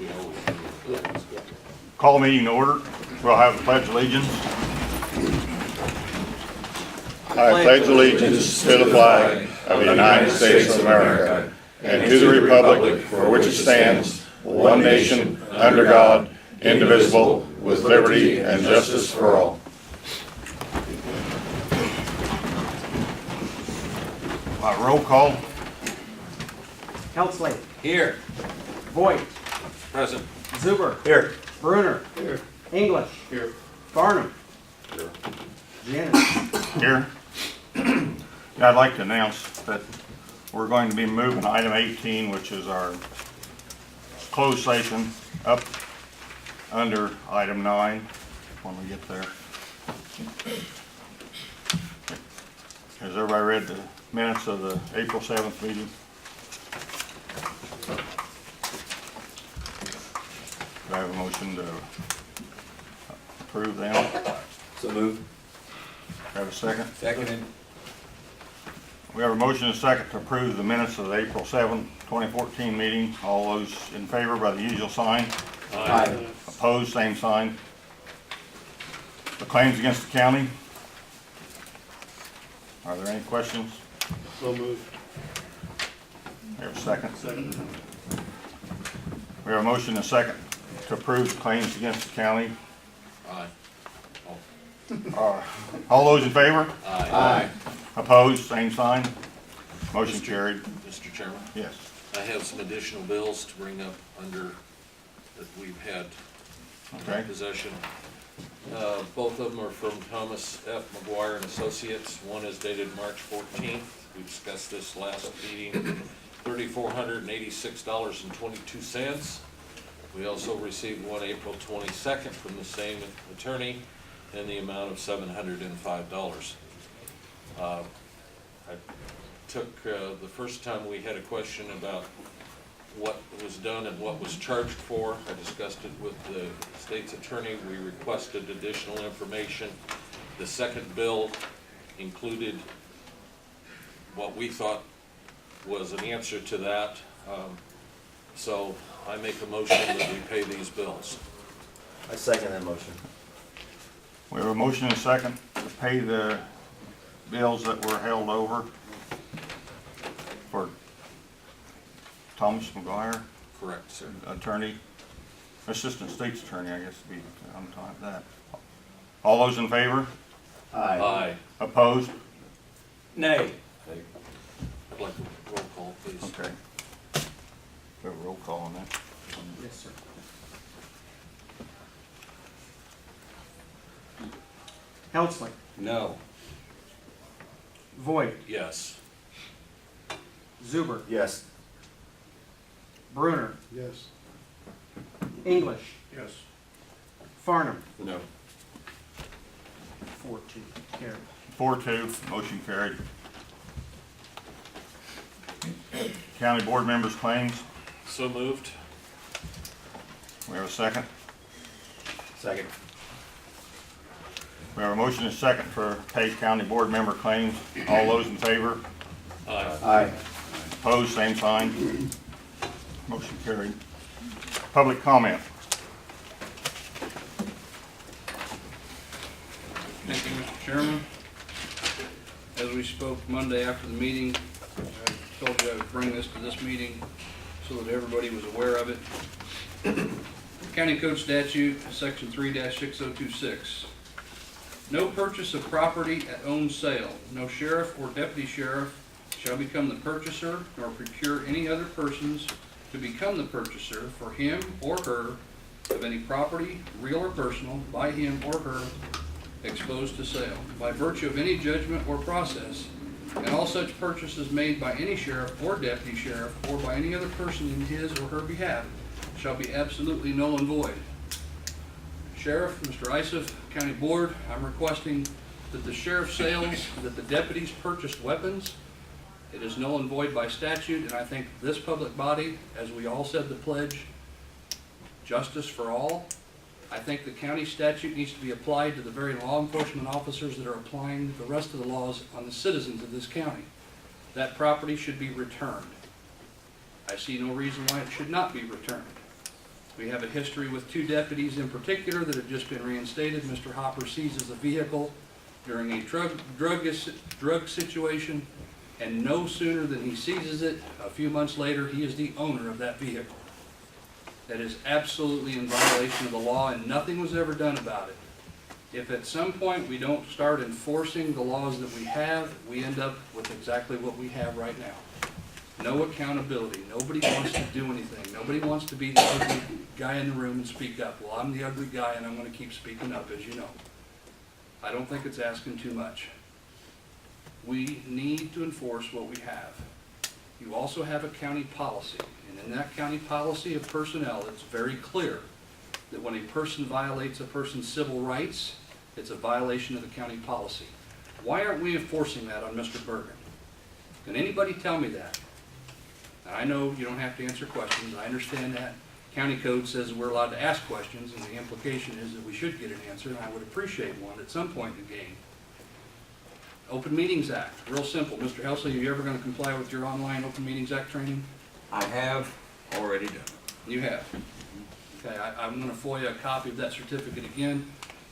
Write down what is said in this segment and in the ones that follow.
we always do. Call meeting to order. We'll have the pledge of allegiance. I pledge allegiance to the flag of the United States of America and to the republic for which it stands, one nation, under God, indivisible, with liberty and justice for all. Roll call. Helsley, Here. Voigt, Present. Zuber, Here. Bruner, English, Here. Farnham, Janice. Here. I'd like to announce that we're going to be moving item 18, which is our closed session, up under item 9 when we get there. Has everybody read the minutes of the April 7th meeting? Do I have a motion to approve them? So moved. Have a second? Seconded. We have a motion and a second to approve the minutes of the April 7th, 2014 meeting. All those in favor by the usual sign. Aye. Opposed, same sign. The claims against the county. Are there any questions? So moved. We have a second. We have a motion and a second to approve the claims against the county. Aye. All those in favor? Aye. Opposed, same sign. Motion carried. Mr. Chairman, Yes. I have some additional bills to bring up under, that we've had Okay. in possession. Both of them are from Thomas F. McGuire and Associates. One is dated March 14th. We discussed this last meeting, $3,486.22. We also received one April 22nd from the same attorney in the amount of $705. I took, the first time we had a question about what was done and what was charged for, I discussed it with the state's attorney. We requested additional information. The second bill included what we thought was an answer to that. So I make a motion that we pay these bills. I second that motion. We have a motion and a second to pay the bills that were held over for Thomas McGuire, Correct, sir. attorney, assistant state's attorney, I guess, to be on top of that. All those in favor? Aye. Opposed? Nay. I'd like a roll call, please. Okay. We have a roll call on that. Yes, sir. Helsley, No. Voigt, Yes. Zuber, Yes. Bruner, Yes. English, Yes. Farnham, No. 4-2, carried. 4-2, motion carried. County board members' claims. So moved. We have a second. Second. We have a motion and a second for pay county board member claims. All those in favor? Aye. Aye. Opposed, same sign. Motion carried. Public comment. Thank you, Mr. Chairman. As we spoke Monday after the meeting, I told you I would bring this to this meeting so that everybody was aware of it. County Code Statute, Section 3-6026. No purchase of property at own sale. No sheriff or deputy sheriff shall become the purchaser nor procure any other persons to become the purchaser for him or her of any property, real or personal, by him or her exposed to sale, by virtue of any judgment or process, and all such purchases made by any sheriff or deputy sheriff or by any other person in his or her behalf shall be absolutely null and void. Sheriff, Mr. Isuf, County Board, I'm requesting that the sheriff sales, that the deputies purchased weapons. It is null and void by statute, and I think this public body, as we all said the pledge, justice for all, I think the county statute needs to be applied to the very law enforcement officers that are applying the rest of the laws on the citizens of this county. That property should be returned. I see no reason why it should not be returned. We have a history with 2 deputies in particular that have just been reinstated. Mr. Hopper seizes a vehicle during a drug situation, and no sooner than he seizes it, a few months later, he is the owner of that vehicle. That is absolutely in violation of the law, and nothing was ever done about it. If at some point we don't start enforcing the laws that we have, we end up with exactly what we have right now. No accountability. Nobody wants to do anything. Nobody wants to be the ugly guy in the room and speak up. Well, I'm the ugly guy and I'm going to keep speaking up, as you know. I don't think it's asking too much. We need to enforce what we have. You also have a county policy, and in that county policy of personnel, it's very clear that when a person violates a person's civil rights, it's a violation of the county policy. Why aren't we enforcing that on Mr. Bergen? Can anybody tell me that? Now, I know you don't have to answer questions, I understand that. County code says we're allowed to ask questions, and the implication is that we should get an answer, and I would appreciate one at some point in the game. Open Meetings Act, real simple. Mr. Helsley, are you ever going to comply with your online Open Meetings Act training? I have already done it. You have. Okay, I'm going to FOIA a copy of that certificate again,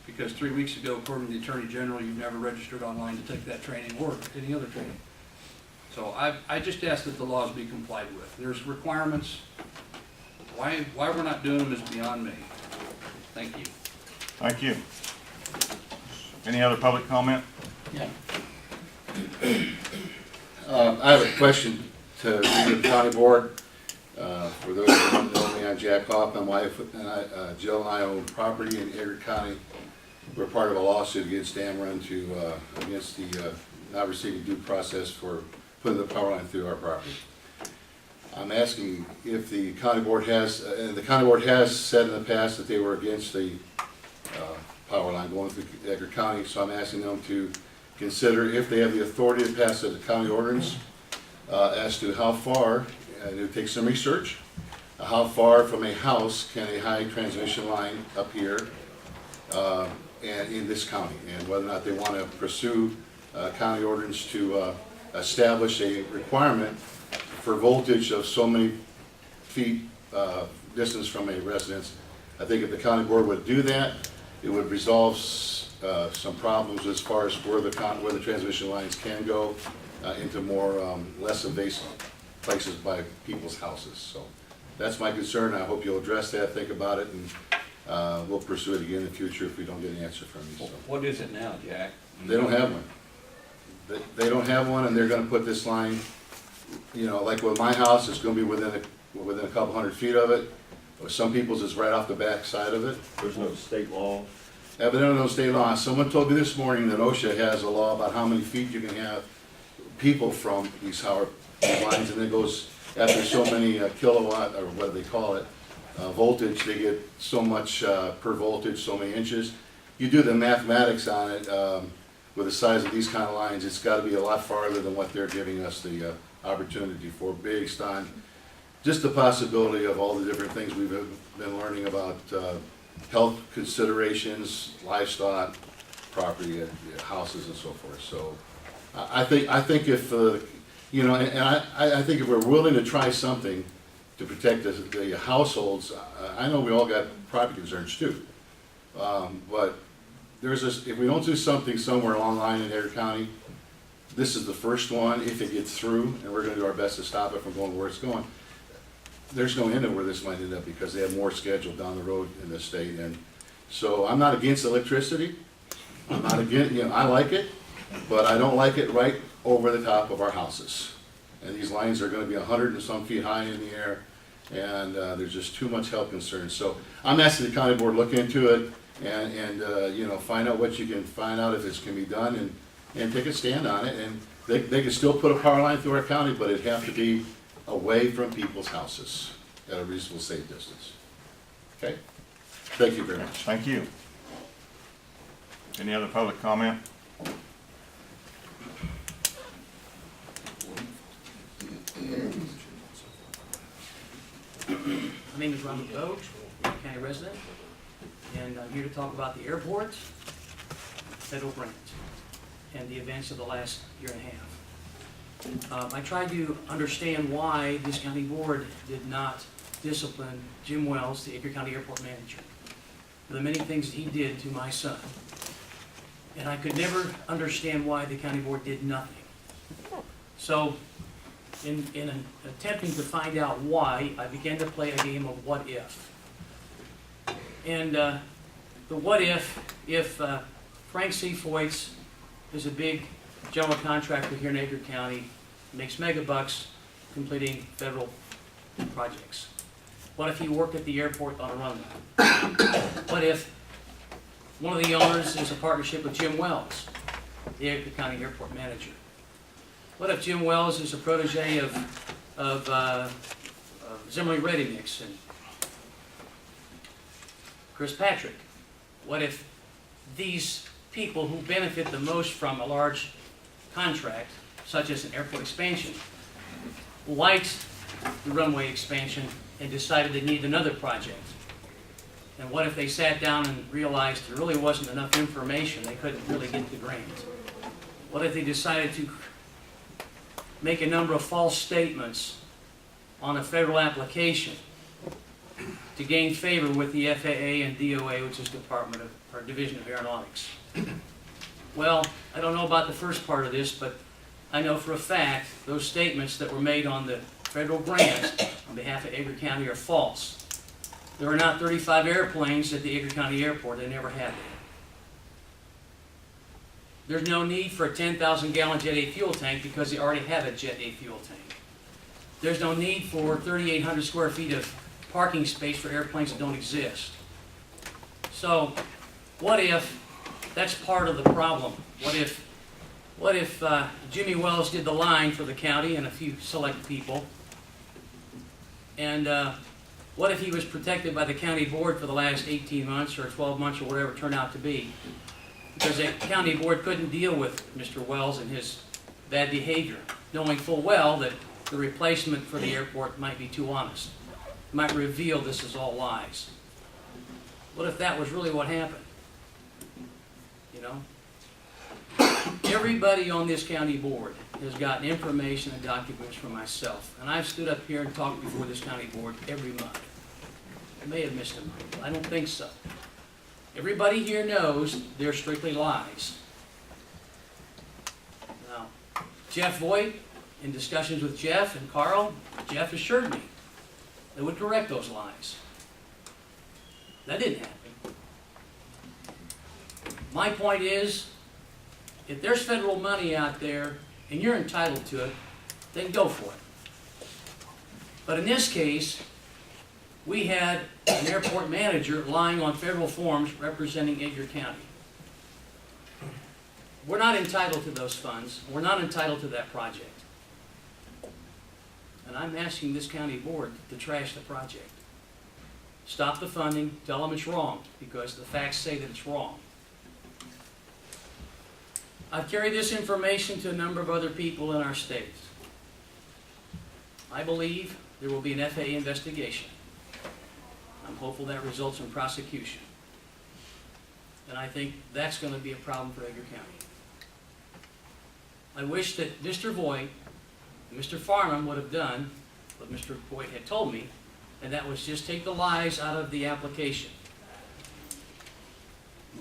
because 3 weeks ago, according to the Attorney General, you've never registered online to take that training or any other training. So I just ask that the laws be complied with. There's requirements. Why we're not doing them is beyond me. Thank you. Thank you. Any other public comment? Yeah. I have a question to the county board. For those who don't know me, I'm Jack Hoff. My wife and Jill and I own property in Edgar County. We're part of a lawsuit against Ameren against the not receiving due process for putting the power line through our property. I'm asking if the county board has, and the county board has said in the past that they were against the power line going through Edgar County, so I'm asking them to consider if they have the authority to pass a county ordinance as to how far, and it takes some research, how far from a house can a high transmission line appear and in this county, and whether or not they want to pursue county ordinance to establish a requirement for voltage of so many feet distance from a residence. I think if the county board would do that, it would resolve some problems as far as where the transmission lines can go into more less invasive places by people's houses. So that's my concern. I hope you'll address that, think about it, and we'll pursue it again in the future if we don't get an answer from you. So. What is it now, Jack? They don't have one. They don't have one, and they're going to put this line, you know, like with my house, it's going to be within a couple hundred feet of it. With some people's, it's right off the back side of it. There's no state law. Evidently, no state law. Someone told me this morning that OSHA has a law about how many feet you can have people from these lines, and it goes after so many kilowatt, or what do they call it, voltage, they get so much per voltage, so many inches. You do the mathematics on it, with the size of these kind of lines, it's got to be a lot farther than what they're giving us the opportunity for, based on just the possibility of all the different things we've been learning about health considerations, livestock, property, houses, and so forth. So I think if you know, and I think if we're willing to try something to protect the households, I know we all got property concerns too, but if we don't do something somewhere along the line in Edgar County, this is the first one, if it gets through, and we're going to do our best to stop it from going where it's going. There's no end of where this might end up because they have more scheduled down the road in the state. And so I'm not against electricity. I'm not against, you know, I like it, but I don't like it right over the top of our houses. And these lines are going to be 100 and some feet high in the air, and there's just too much health concerns. So I'm asking the county board to look into it and you know, find out what you can find out if it can be done, and take a stand on it. And they can still put a power line through our county, but it'd have to be away from people's houses at a reasonable safe distance. Okay? Thank you very much. Thank you. Any other public comment? My name is Ronald Bogue, county resident, and I'm here to talk about the airport, federal grant, and the events of the last year and a half. I tried to understand why this county board did not discipline Jim Wells, the Edgar County Airport manager, for the many things that he did to my son. And I could never understand why the county board did nothing. So, in attempting to find out why, I began to play a game of what if. And the what if Frank C. Foyt's is a big general contractor here in Edgar County, makes mega bucks completing federal projects. What if he worked at the airport on a runway? What if one of the owners is a partnership with Jim Wells, the Edgar County Airport manager? What if Jim Wells is a protege of Zimmerly Ready Mix and Chris Patrick? What if these people who benefit the most from a large contract, such as an airport expansion, liked the runway expansion and decided they needed another project? And what if they sat down and realized there really wasn't enough information, they couldn't really get the grant? What if they decided to make a number of false statements on a federal application to gain favor with the FAA and DOA, which is Division of Aeronautics? Well, I don't know about the first part of this, but I know for a fact those statements that were made on the federal grants on behalf of Edgar County are false. There are not 35 airplanes at the Edgar County Airport. They never have been. There's no need for a 10,000-gallon Jet A fuel tank because they already have a Jet A fuel tank. There's no need for 3,800 square feet of parking space for airplanes that don't exist. So, what if that's part of the problem? What if Jimmy Wells did the line for the county and a few select people? And what if he was protected by the county board for the last 18 months or 12 months or whatever it turned out to be? Because the county board couldn't deal with Mr. Wells and his bad behavior, knowing full well that the replacement for the airport might be too honest, might reveal this is all lies. What if that was really what happened? You know? Everybody on this county board has gotten information and documents from myself, and I've stood up here and talked before this county board every month. I may have missed a month. I don't think so. Everybody here knows they're strictly lies. Now, Jeff Voigt, in discussions with Jeff and Carl, Jeff assured me they would correct those lies. That didn't happen. My point is, if there's federal money out there and you're entitled to it, then go for it. But in this case, we had an airport manager lying on federal forms representing Edgar County. We're not entitled to those funds. We're not entitled to that project. And I'm asking this county board to trash the project. Stop the funding, tell them it's wrong, because the facts say that it's wrong. I've carried this information to a number of other people in our state. I believe there will be an FAA investigation. I'm hopeful that results in prosecution. And I think that's going to be a problem for Edgar County. I wish that Mr. Voigt and Mr. Farnham would have done what Mr. Voigt had told me, and that was just take the lies out of the application.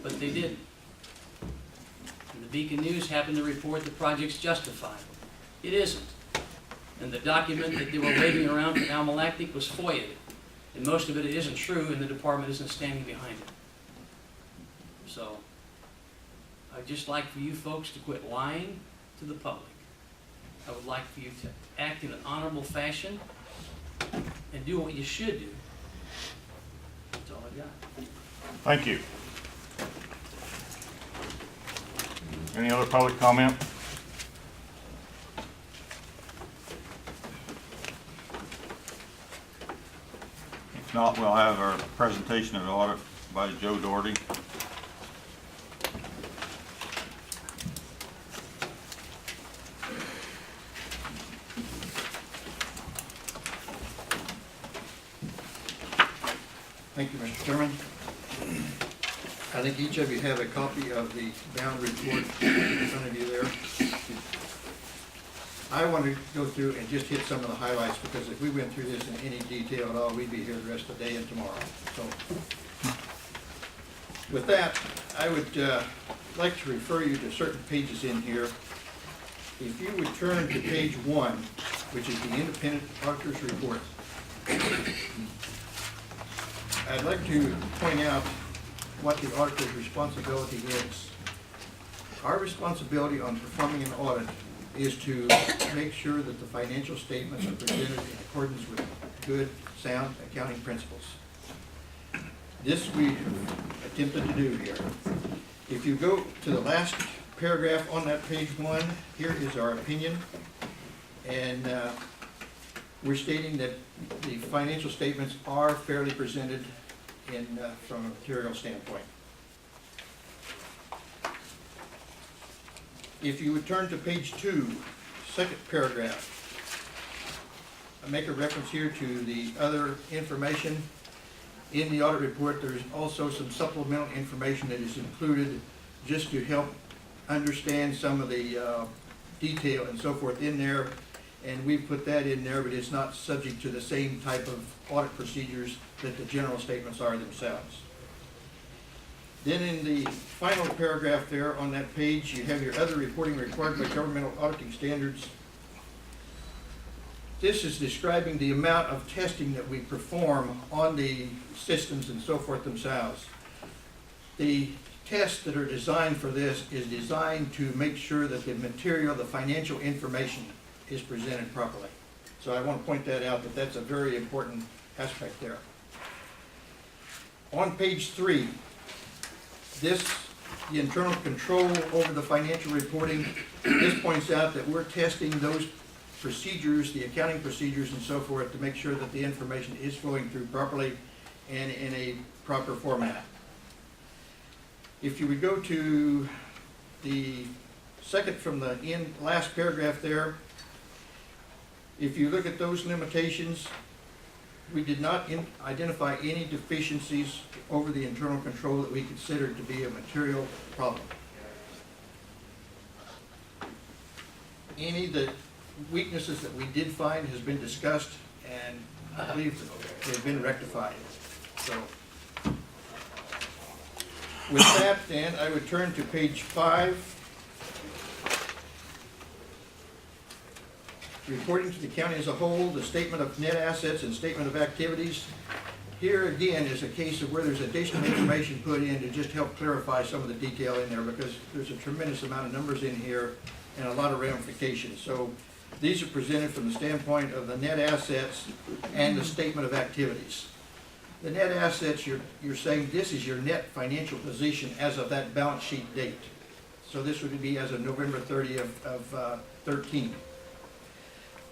But they didn't. And the Beacon News happened to report the project's justified. It isn't. And the document that they were waving around from Al Malaknik was FOIA'd. And most of it isn't true, and the department isn't standing behind it. So, I'd just like for you folks to quit lying to the public. I would like for you to act in an honorable fashion and do what you should do. That's all I got. Thank you. Any other public comment? If not, we'll have our presentation of the audit by Joe Doherty. Thank you, Mr. Chairman. I think each of you have a copy of the bound report in front of you there. I want to go through and just hit some of the highlights, because if we went through this in any detail at all, we'd be here the rest of the day and tomorrow. So, with that, I would like to refer you to certain pages in here. If you would turn to page 1, which is the Independent Auditor's Report. I'd like to point out what the auditor's responsibility is. Our responsibility on performing an audit is to make sure that the financial statements are presented in accordance with good, sound accounting principles. This we attempted to do here. If you go to the last paragraph on that page 1, here is our opinion. And we're stating that the financial statements are fairly presented from a material standpoint. If you would turn to page 2, second paragraph, I make a reference here to the other information. In the audit report, there's also some supplemental information that is included just to help understand some of the detail and so forth in there. And we put that in there, but it's not subject to the same type of audit procedures that the general statements are themselves. Then in the final paragraph there on that page, you have your other reporting required by governmental auditing standards. This is describing the amount of testing that we perform on the systems and so forth themselves. The tests that are designed for this is designed to make sure that the material, the financial information is presented properly. So I want to point that out, that that's a very important aspect there. On page 3, the internal control over the financial reporting, this points out that we're testing those procedures, the accounting procedures and so forth, to make sure that the information is flowing through properly and in a proper format. If you would go to the second from the last paragraph there, if you look at those limitations, we did not identify any deficiencies over the internal control that we considered to be a material problem. Any of the weaknesses that we did find has been discussed, and I believe that they've been rectified. So, with that then, I would turn to page 5. Reporting to the county as a whole, the statement of net assets and statement of activities. Here again is a case of where there's additional information put in to just help clarify some of the detail in there, because there's a tremendous amount of numbers in here and a lot of ramifications. So these are presented from the standpoint of the net assets and the statement of activities. The net assets, you're saying this is your net financial position as of that balance sheet date. So this would be as of November 30th of 13.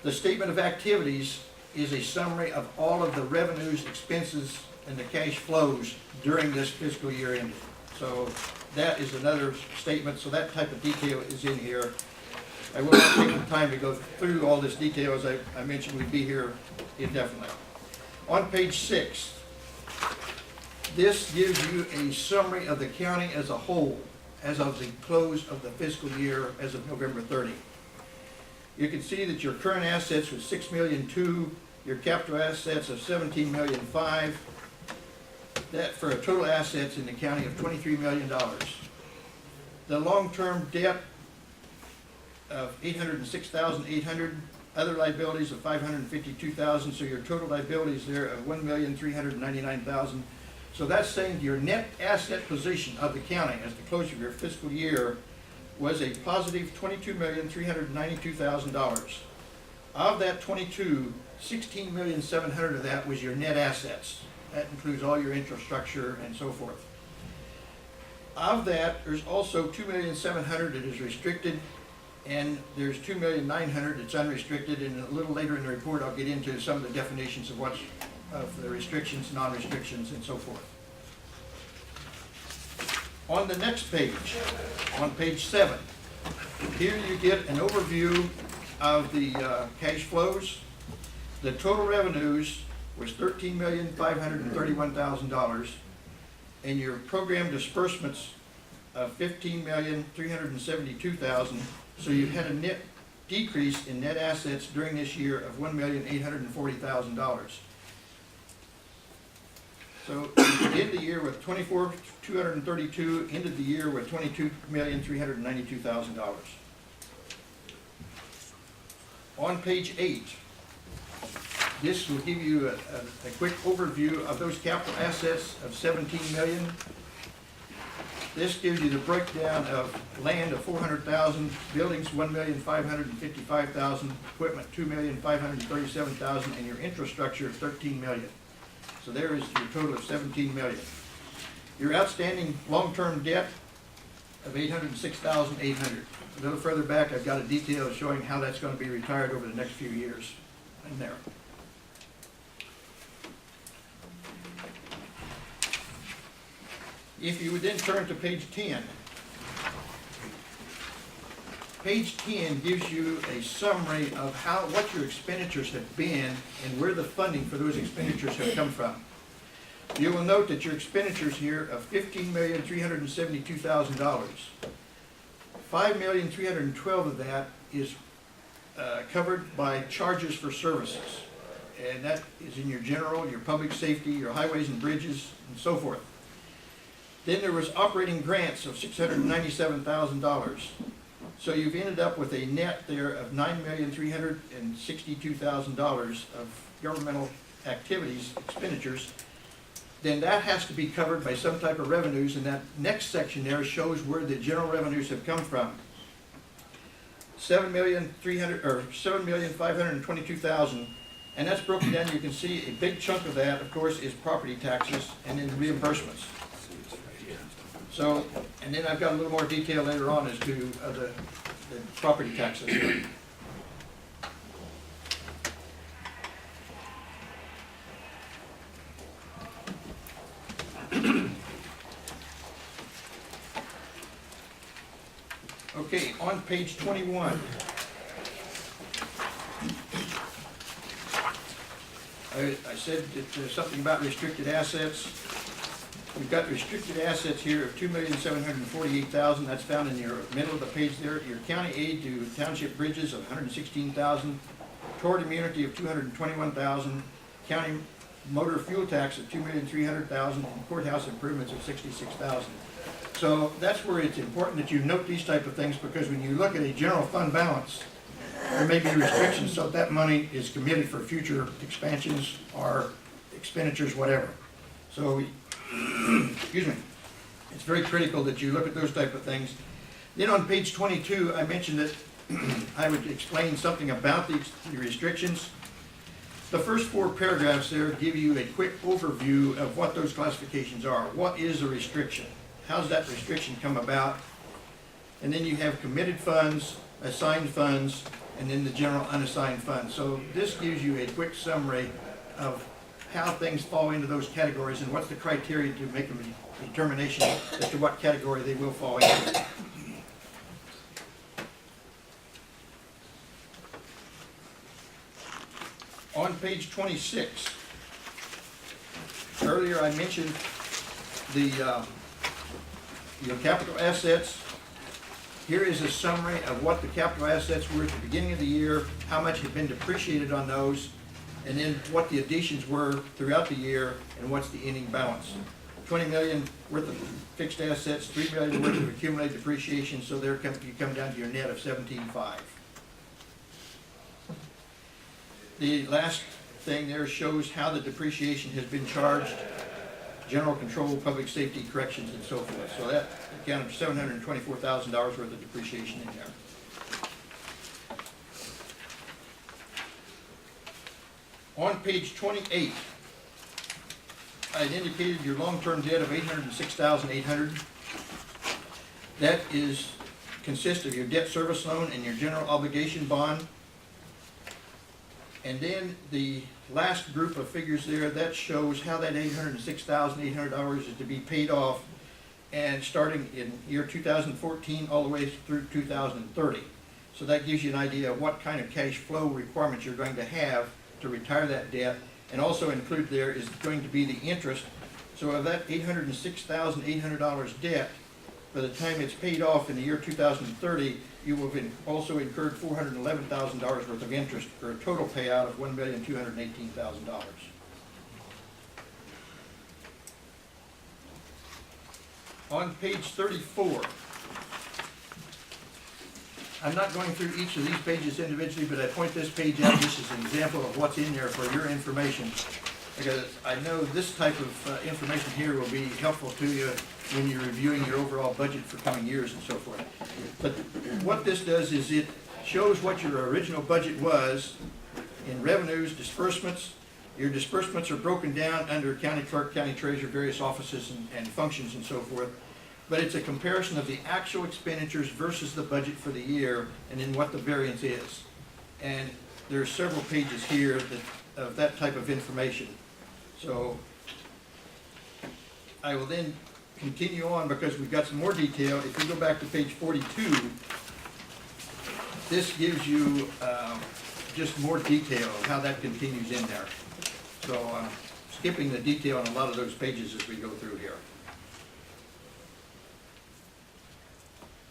The statement of activities is a summary of all of the revenues, expenses, and the cash flows during this fiscal year ended. So that is another statement, so that type of detail is in here. I will not take the time to go through all this detail. As I mentioned, we'd be here indefinitely. On page 6, this gives you a summary of the county as a whole as of the close of the fiscal year as of November 30. You can see that your current assets was $6,200,000, your capital assets of $17,500,000. That for a total assets in the county of $23 million. The long-term debt of $806,800, other liabilities of $552,000, so your total liabilities there of $1,399,000. So that's saying your net asset position of the county as the close of your fiscal year was a positive $22,392,000. Of that 22, $16,700,000 of that was your net assets. That includes all your infrastructure and so forth. Of that, there's also $2,700,000 that is restricted, and there's $2,900,000 that's unrestricted, and a little later in the report I'll get into some of the definitions of what's of the restrictions, non-restrictions, and so forth. On the next page, on page 7, here you get an overview of the cash flows. The total revenues was $13,531,000, and your program disbursements of $15,372,000. So you had a net decrease in net assets during this year of $1,840,000. So we ended the year with 24,232, ended the year with $22,392,000. On page 8, this will give you a quick overview of those capital assets of $17 million. This gives you the breakdown of land of $400,000, buildings $1,555,000, equipment $2,537,000, and your infrastructure $13 million. So there is your total of $17 million. Your outstanding long-term debt of $806,800. A little further back, I've got a detail showing how that's going to be retired over the next few years in there. If you would then turn to page 10. Page 10 gives you a summary of what your expenditures have been and where the funding for those expenditures have come from. You will note that your expenditures here of $15,372,000. $5,312,000 of that is covered by charges for services. And that is in your general, your public safety, your highways and bridges, and so forth. Then there was operating grants of $697,000. So you've ended up with a net there of $9,362,000 of governmental activities, expenditures. Then that has to be covered by some type of revenues, and that next section there shows where the general revenues have come from. $7,522,000, and that's broken down. You can see a big chunk of that, of course, is property taxes and then reimbursements. So, and then I've got a little more detail later on as to the property taxes. Okay, on page 21. I said that there's something about restricted assets. We've got restricted assets here of $2,748,000. That's found in your middle of the page there. Your county aid to township bridges of $116,000. Tort immunity of $221,000. County motor fuel tax of $2,300,000. And courthouse improvements of $66,000. So that's where it's important that you note these type of things, because when you look at a general fund balance, there may be restrictions, so that money is committed for future expansions or expenditures, whatever. So, excuse me, it's very critical that you look at those type of things. Then on page 22, I mentioned that I would explain something about the restrictions. The first 4 paragraphs there give you a quick overview of what those classifications are. What is a restriction? How does that restriction come about? And then you have committed funds, assigned funds, and then the general unassigned funds. So this gives you a quick summary of how things fall into those categories and what's the criteria to make a determination as to what category they will fall into. On page 26, earlier I mentioned your capital assets. Here is a summary of what the capital assets were at the beginning of the year, how much had been depreciated on those, and then what the additions were throughout the year, and what's the ending balance. $20 million worth of fixed assets, $3 million worth of accumulated depreciation, so there you come down to your net of $17.5. The last thing there shows how the depreciation has been charged, general control, public safety, corrections, and so forth. So that accounted for $724,000 worth of depreciation in there. On page 28, I had indicated your long-term debt of $806,800. That consists of your debt service loan and your general obligation bond. And then the last group of figures there, that shows how that $806,800 is to be paid off, and starting in year 2014 all the way through 2030. So that gives you an idea of what kind of cash flow requirements you're going to have to retire that debt. And also included there is going to be the interest. So of that $806,800 debt, by the time it's paid off in the year 2030, you will have also incurred $411,000 worth of interest for a total payout of $1,218,000. On page 34, I'm not going through each of these pages individually, but I point this page out just as an example of what's in there for your information, because I know this type of information here will be helpful to you when you're reviewing your overall budget for coming years and so forth. But what this does is it shows what your original budget was in revenues, disbursements. Your disbursements are broken down under county clerk, county treasurer, various offices and functions and so forth. But it's a comparison of the actual expenditures versus the budget for the year and then what the variance is. And there are several pages here of that type of information. So I will then continue on because we've got some more detail. If you go back to page 42, this gives you just more detail of how that continues in there. So I'm skipping the detail on a lot of those pages as we go through here.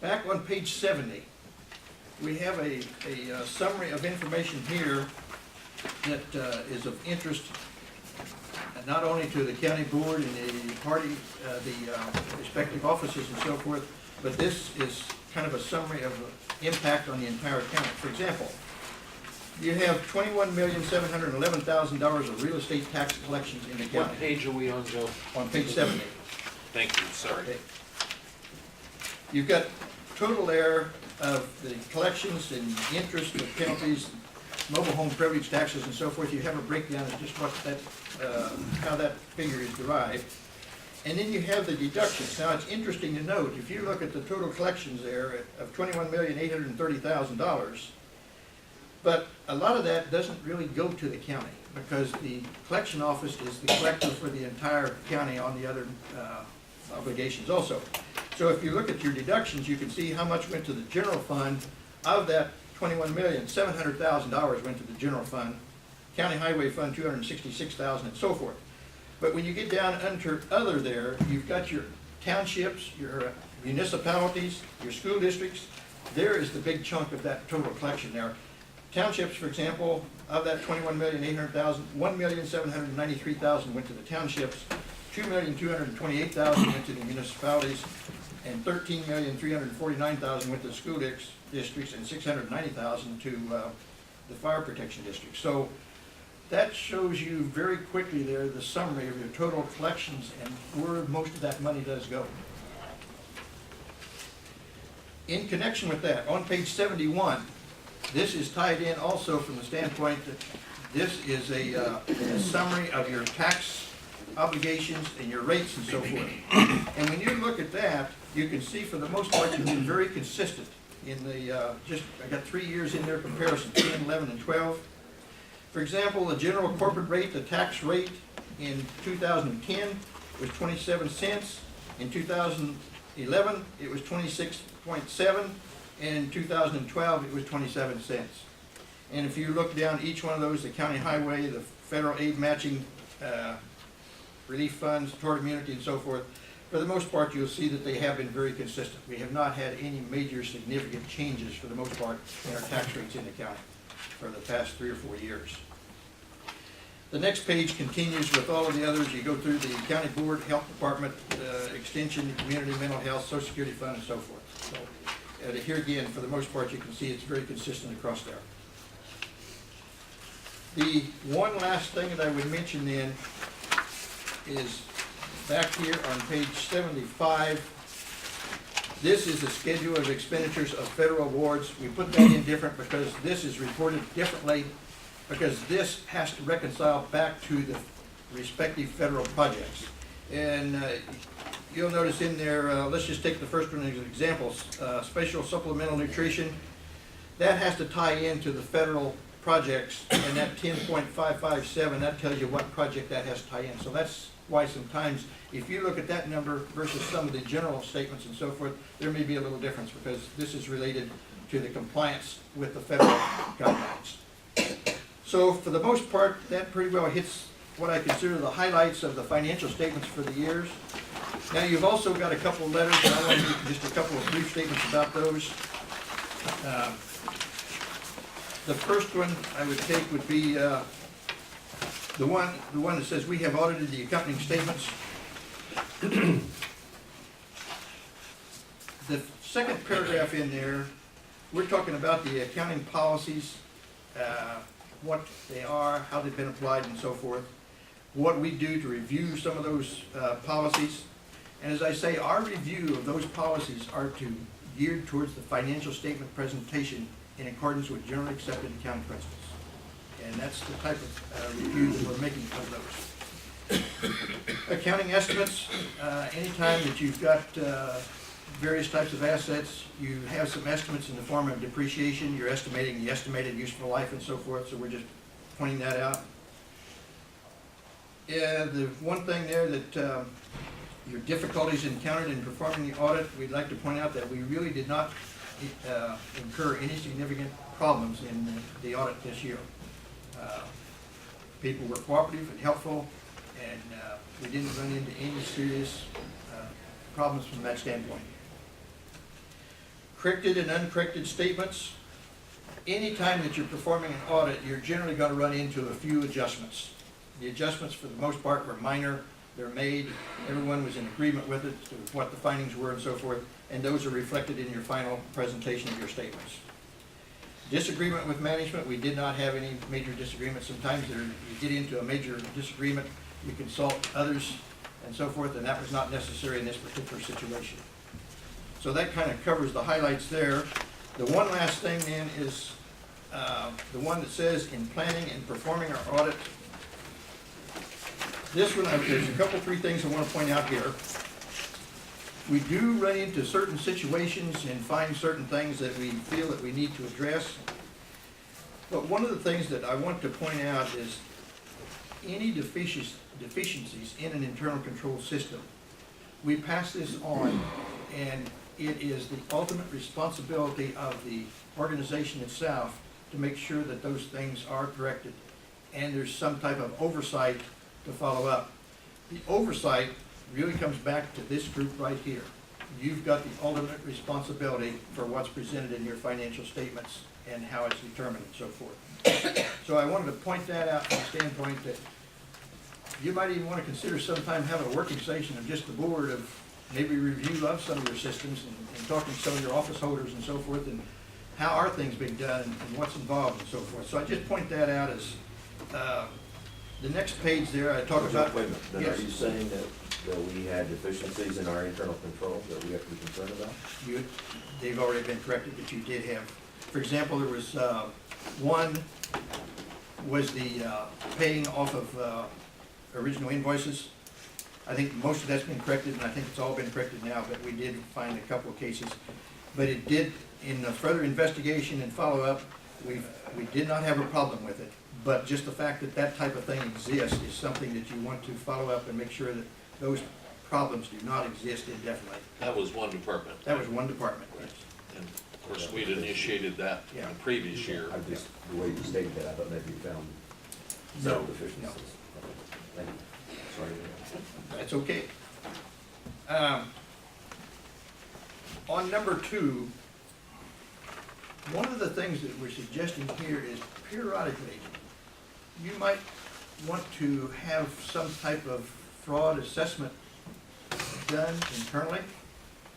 Back on page 70, we have a summary of information here that is of interest not only to the county board and the party, the respective offices and so forth, but this is kind of a summary of the impact on the entire county. For example, you have $21,711,000 of real estate tax collections in the What county. page are we on, Joe? On page 70. Thank you, sorry. Okay. You've got total there of the collections and interest, the penalties, mobile home privilege taxes and so forth. You have a breakdown of just what that, how that figure is derived. And then you have the deductions. Now, it's interesting to note, if you look at the total collections there of $21,830,000, but a lot of that doesn't really go to the county because the collection office is the collector for the entire county on the other obligations also. So if you look at your deductions, you can see how much went to the general fund. Of that $21,700,000 went to the general fund, county highway fund $266,000 and so forth. But when you get down under other there, you've got your townships, your municipalities, your school districts. There is the big chunk of that total collection there. Townships, for example, of that $21,800,000, $1,793,000 went to the townships, $2,228,000 went to the municipalities, and $13,349,000 went to the school districts, and $690,000 to the fire protection district. So that shows you very quickly there the summary of your total collections and where most of that money does go. In connection with that, on page 71, this is tied in also from the standpoint that this is a summary of your tax obligations and your rates and so forth. And when you look at that, you can see for the most part you've been very consistent in the, I got 3 years in their comparison, 10, 11, and 12. For example, the general corporate rate, the tax rate in 2010 was 27 cents. In 2011, it was 26.7. And in 2012, it was 27 cents. And if you look down each one of those, the county highway, the federal aid matching relief funds, tort immunity, and so forth, for the most part, you'll see that they have been very consistent. We have not had any major significant changes for the most part in our tax rates in the county for the past 3 or 4 years. The next page continues with all of the others. You go through the county board, health department, extension, community mental health, social security fund, and so forth. So here again, for the most part, you can see it's very consistent across there. The one last thing that I would mention then is back here on page 75. This is the schedule of expenditures of federal awards. We put that in different because this is reported differently because this has to reconcile back to the respective federal projects. And you'll notice in there, let's just take the first one as an example, spatial supplemental nutrition. That has to tie into the federal projects, and that 10.557, that tells you what project that has to tie in. So that's why sometimes, if you look at that number versus some of the general statements and so forth, there may be a little difference because this is related to the compliance with the federal guidelines. So for the most part, that pretty well hits what I consider the highlights of the financial statements for the years. Now, you've also got a couple of letters, and I want to make just a couple of brief statements about those. The first one I would take would be the one that says, "We have audited the accompanying statements." The second paragraph in there, we're talking about the accounting policies, what they are, how they've been applied, and so forth. What we do to review some of those policies. And as I say, our review of those policies are geared towards the financial statement presentation in accordance with generally accepted accounting principles. And that's the type of review that we're making of those. Accounting estimates, anytime that you've got various types of assets, you have some estimates in the form of depreciation, you're estimating the estimated useful life and so forth, so we're just pointing that out. The one thing there that your difficulties encountered in performing the audit, we'd like to point out that we really did not incur any significant problems in the audit this year. People were cooperative and helpful, and we didn't run into any serious problems from that standpoint. Corrected and uncorrected statements. Anytime that you're performing an audit, you're generally going to run into a few adjustments. The adjustments, for the most part, were minor. They're made. Everyone was in agreement with it, to what the findings were and so forth, and those are reflected in your final presentation of your statements. Disagreement with management, we did not have any major disagreements. Sometimes you get into a major disagreement, you consult others and so forth, and that was not necessary in this particular situation. So that kind of covers the highlights there. The one last thing then is the one that says, "In planning and performing our audit." This one, there's a couple, three things I want to point out here. We do run into certain situations and find certain things that we feel that we need to address. But one of the things that I want to point out is any deficiencies in an internal control system. We pass this on, and it is the ultimate responsibility of the organization itself to make sure that those things are corrected, and there's some type of oversight to follow up. The oversight really comes back to this group right here. You've got the ultimate responsibility for what's presented in your financial statements and how it's determined and so forth. So I wanted to point that out from the standpoint that you might even want to consider sometime having a working session of just the board of maybe review of some of your systems and talking to some of your office holders and so forth, and how are things being done and what's involved and so forth. So I just point that out as the next page there. I talk about. Wait a minute, then Yes. are you saying that we had deficiencies in our internal control that we have to be concerned about? They've already been corrected, but you did have, for example, there was one was the paying off of original invoices. I think most of that's been corrected, and I think it's all been corrected now, but we did find a couple of cases. But it did, in the further investigation and follow-up, we did not have a problem with it. But just the fact that that type of thing exists is something that you want to follow up and make sure that those problems do not exist indefinitely. That was one department. That was one department, yes. And of course, we'd initiated that in the previous year. I just, the way you stated that, I thought maybe you found No, no deficiencies. Thank you. Sorry. That's okay. On number 2, one of the things that we're suggesting here is periodically, you might want to have some type of fraud assessment done internally,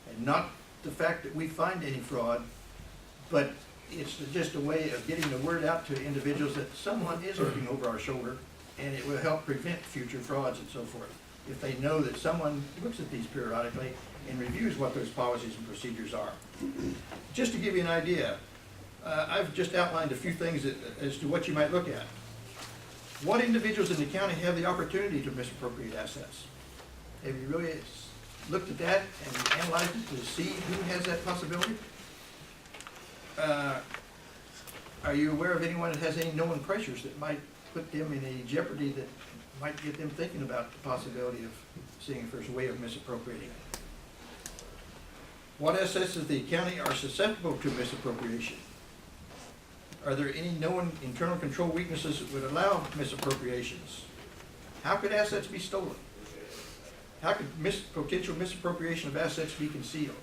and not the fact that we find any fraud, but it's just a way of getting the word out to individuals that someone is looking over our shoulder, and it will help prevent future frauds and so forth. If they know that someone looks at these periodically and reviews what those policies and procedures are. Just to give you an idea, I've just outlined a few things as to what you might look at. What individuals in the county have the opportunity to misappropriate assets? Have you really looked at that and analyzed it to see who has that possibility? Are you aware of anyone that has any known pressures that might put them in a jeopardy that might get them thinking about the possibility of seeing if there's a way of misappropriating? What assets of the county are susceptible to misappropriation? Are there any known internal control weaknesses that would allow misappropriations? How could assets be stolen? how could potential misappropriation of assets be concealed?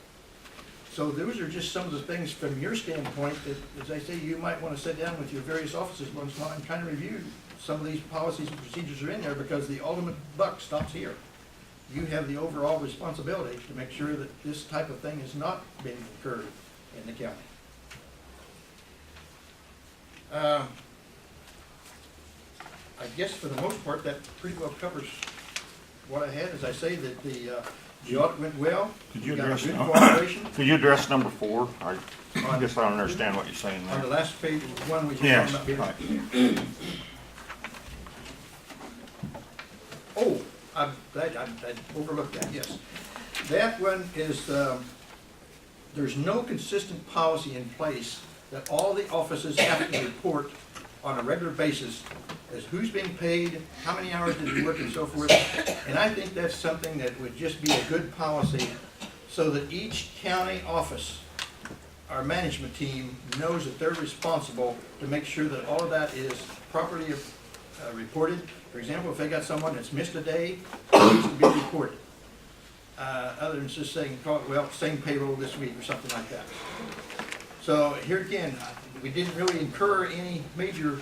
So those are just some of the things from your standpoint that, as I say, you might want to sit down with your various offices once in a while and kind of review some of these policies and procedures are in there, because the ultimate buck stops here. You have the overall responsibility to make sure that this type of thing is not being occurred in the county. I guess for the most part, that pretty well covers what I had. As I say, that the audit went well. Could you We got address good now? cooperation. Could you address number 4? I guess I don't understand what you're saying On the there. last page, one we just Yes, talked about right. here. Oh, I'm glad I overlooked that, yes. That one is, there's no consistent policy in place that all the offices have to report on a regular basis as who's being paid, how many hours did you work, and so forth. And I think that's something that would just be a good policy, so that each county office, our management team, knows that they're responsible to make sure that all of that is properly reported. For example, if they got someone that's missed a day, it needs to be reported. Other than just saying, well, same payroll this week or something like that. So here again, we didn't really incur any major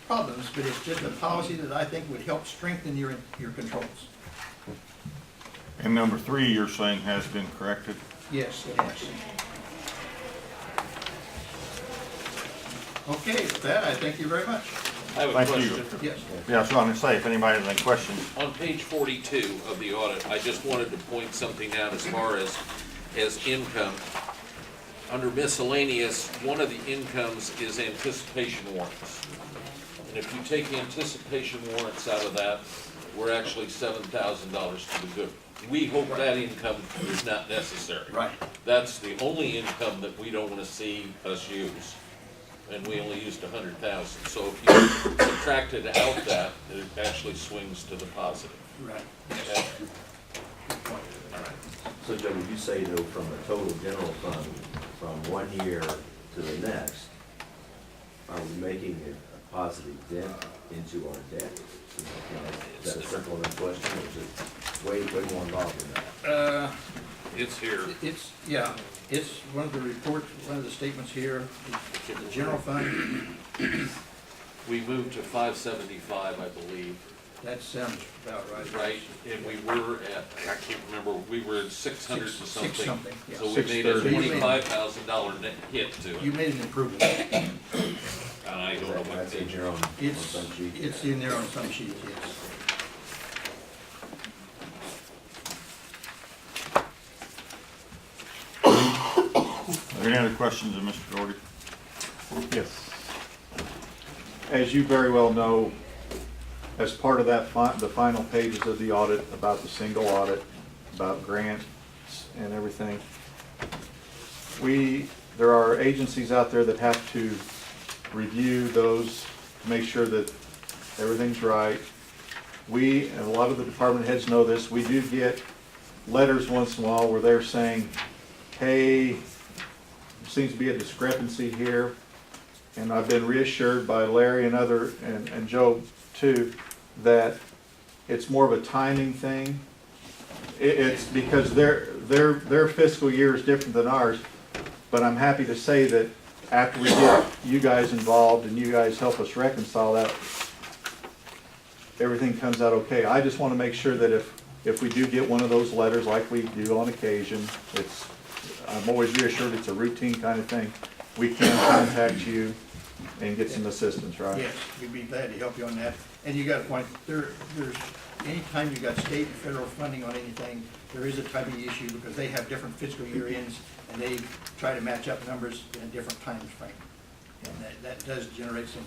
problems, but it's just a policy that I think would help strengthen your controls. And number 3, you're saying has been corrected? Yes, it has. Okay, with that, I thank you very much. I have a Thank you. question. Yes. Yeah, that's what I'm gonna say, if anybody has any questions. On page 42 of the audit, I just wanted to point something out as far as income. Under miscellaneous, one of the incomes is anticipation warrants. And if you take anticipation warrants out of that, we're actually $7,000 to the good. We hope that income is not necessary. Right. That's the only income that we don't want to see us use. And we only used 100,000. So if you subtracted out that, it actually swings to the positive. Right. Okay? Good point. All right. So Joe, would you say though, from a total general fund, from one year to the next, are we making a positive dent into our debt? Is that a simple enough question, or is it way more involved than that? It's here. It's, yeah, it's one of the reports, one of the statements here, the general fund, We moved to 575, I believe, that sounds about right. right? And we were at, I can't remember, we were at 600 Six to something. something, yeah. So we made a 630. $25,000 net hit to You it. made an improvement. And I don't know what That's in page. here on It's, some sheet. it's in there on some sheets, yes. Are there any other questions of Mr. Doherty? Yes. As you very well know, as part of that, the final pages of the audit about the single audit, about grants and everything, there are agencies out there that have to review those to make sure that everything's right. We, and a lot of the department heads know this, we do get letters once in a while where they're saying, hey, there seems to be a discrepancy here. And I've been reassured by Larry and and Joe too, that it's more of a timing thing. It's because their fiscal year is different than ours. But I'm happy to say that after we get you guys involved and you guys help us reconcile that, everything comes out okay. I just want to make sure that if we do get one of those letters like we do on occasion, I'm always reassured it's a routine kind of thing. We can contact you and get some assistance, right? Yes, we'd be glad to help you on that. And you got a point, there's, anytime you got state and federal funding on anything, there is a timing issue because they have different fiscal year ends and they try to match up numbers in a different time frame. And that does generate some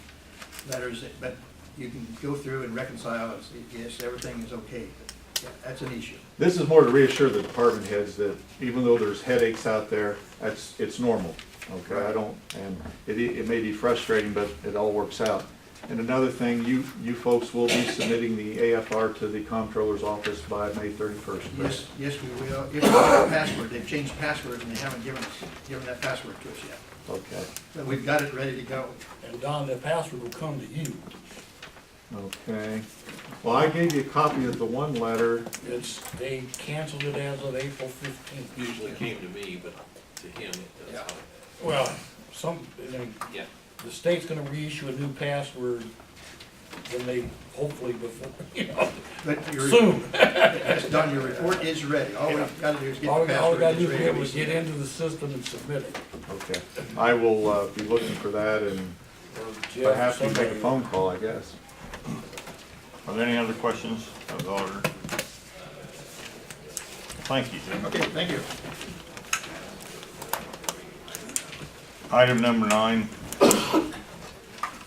letters, but you can go through and reconcile and say, yes, everything is okay. But yeah, that's an issue. This is more to reassure the department heads that even though there's headaches out there, it's normal, okay? And it may be frustrating, but it all works out. And another thing, you folks will be submitting the AFR to the comptroller's office by May 31st. Yes, yes, we will. If we have a password, they've changed passwords and they haven't given that password to us yet. Okay. But we've got it ready to go. And Don, that password will come to you. Okay. Well, I gave you a copy of the one letter. They canceled it as of April 15th. Usually came to me, but to him, Yeah. that's how. Well, Yeah. the state's gonna reissue a new password when they, hopefully before, But your, soon. that's done, your report is ready. All we've gotta do is get All the we password. gotta do It's is ready be to able be to get sent. into the system and submit it. Okay. I will be looking for that, and Or if I have to, make a somebody- phone call, I guess. Are there any other questions of the auditor? Thank you, Jim. Okay, thank you. Item number 9,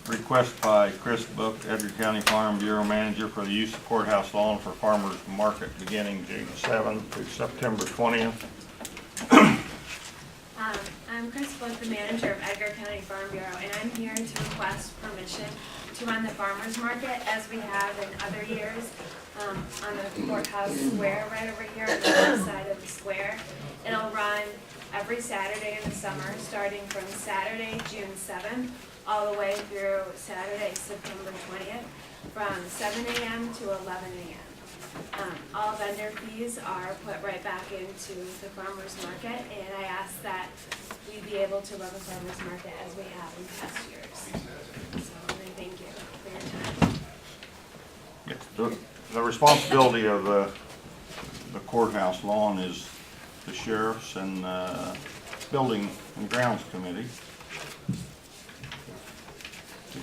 request by Chris Book, Edgar County Farm Bureau Manager, for the use of courthouse lawn for farmers market beginning June 7th through September 20th. I'm Chris Flood, the manager of Edgar County Farm Bureau, and I'm here to request permission to run the farmer's market as we have in other years on the courthouse square right over here on the left side of the square. It'll run every Saturday in the summer, starting from Saturday, June 7th, all the way through Saturday, September 20th, from 7 a.m. to 11 a.m. All vendor fees are put right back into the farmer's market, and I ask that we be able to run the farmer's market as we have in past years. So, I thank you for your time. Yes, the responsibility of the courthouse lawn is the sheriff's and building and grounds committee.